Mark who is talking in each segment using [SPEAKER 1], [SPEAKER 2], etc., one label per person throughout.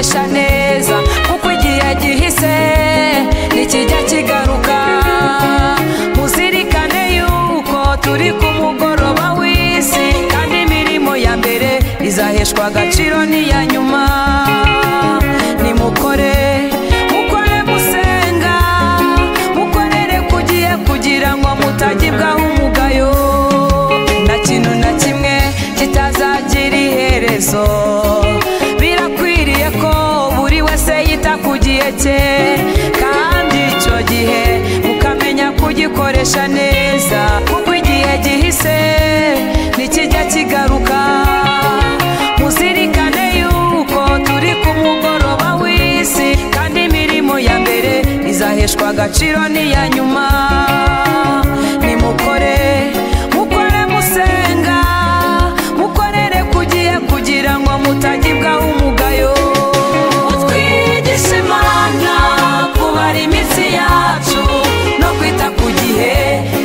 [SPEAKER 1] kugikoresha neza, kuko igihe gihise nikijya kigaruka. Muzirikane yuko turi ku mugoroba w'isi, kandi imirimo ya mbere izaheshwa agaciro n'iya nyuma. Nimukore musenga, mukorere kugiye kugira ngo mutagibwaho umugayo, nta kintu na kimwe kitazagira iherezo. Birakwiriye ko buri wese yita ku gihe cye, kandi icyo gihe mukamenya kugikoresha neza, kuko igihe gihise nikijya kigaruka. Muzirikane yuko turi ku mugoroba w'isi, kandi imirimo ya mbere izaheshwa agaciro n'iya nyuma. Nimukore musenga, mukorere kugiye kugira ngo mutagibwaho umugayo. Utwigishe Imana kubara iminsi yacu no kwita ku gihe,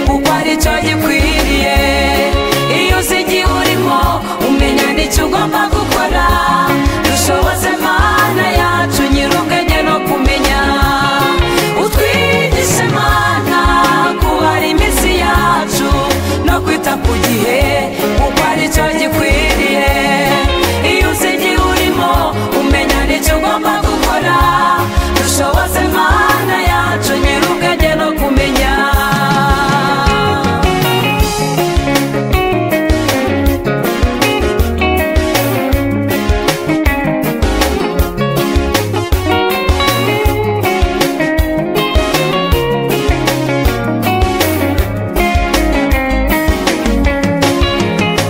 [SPEAKER 1] kuko ari cyo gikwiriye. Iyo uzi igihe urimo umenya n'icyo ugomba gukora. Dushoboze Mana yacu nyir'ubwenge no kumenya. Utwigishe Mana kubara iminsi yacu no kwita ku gihe, kuko ari cyo gikwiriye. Iyo uzi igihe urimo umenya n'icyo ugomba gukora. Dushoboze Mana yacu nyir'ubwenge no kumenya.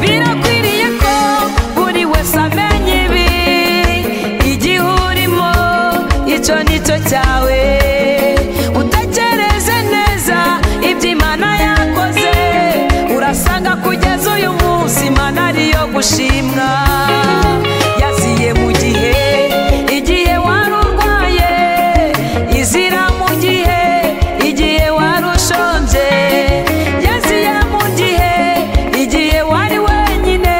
[SPEAKER 1] Birakwiriye ko buri wese amenya ibi, igihe urimo icyo nicyo cyawe. Utekereze neza ibyo Imana yakoze, urasanga kugeza uyu munsi Imana ariyo gushimwa. Yaziye mu gihe, igihe wari urwaye, izira mu gihe, igihe wari ushonje. Yaziye mu gihe, igihe wari wenyine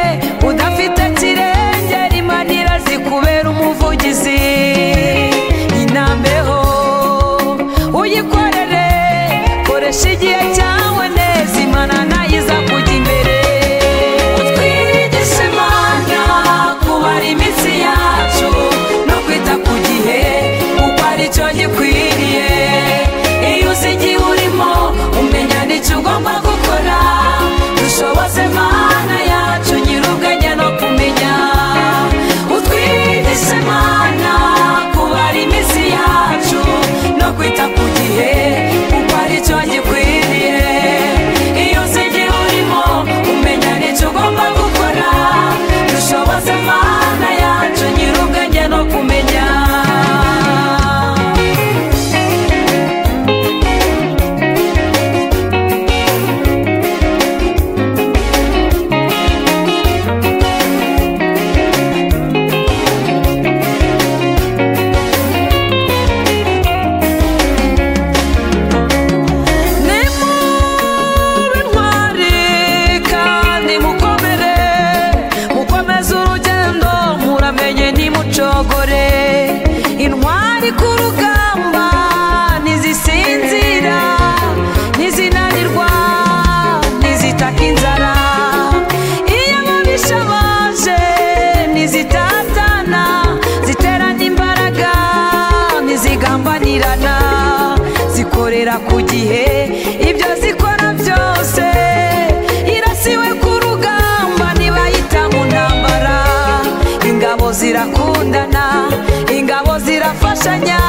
[SPEAKER 1] udafite kirengera, Imana irazikubera umuvugizi. Inambeho uyikorere, koresha igihe cyawe neza, Imana nayo iza kujya imbere. Utwigishe Mana kubara iminsi yacu no kwita ku gihe, kuko ari cyo gikwiriye. Iyo uzi igihe urimo umenya n'icyo ugomba gukora. Dushoboze Mana yacu nyir'ubwenge no kumenya. Utwigishe Mana kubara iminsi yacu no kwita ku gihe, kuko ari cyo gikwiriye. Iyo uzi igihe urimo umenya n'icyo ugomba gukora. Dushoboze Mana yacu nyir'ubwenge no kumenya. Nimube intwari kandi mukomere, mukomeze urugendo muramenye ntimucogore. Intwari ku rugamba ntizisinzira, ntizinanirwa, ntizitaka inzara. Iyo ababisha baje ntizitatana, ziterana imbaraga, ntizigambanirana. Zikorera ku gihe, ibyo zikora byose. Irasiwe ku rugamba ntibayita mu ntambara. Ingabo zirakundana, ingabo zirafashanya.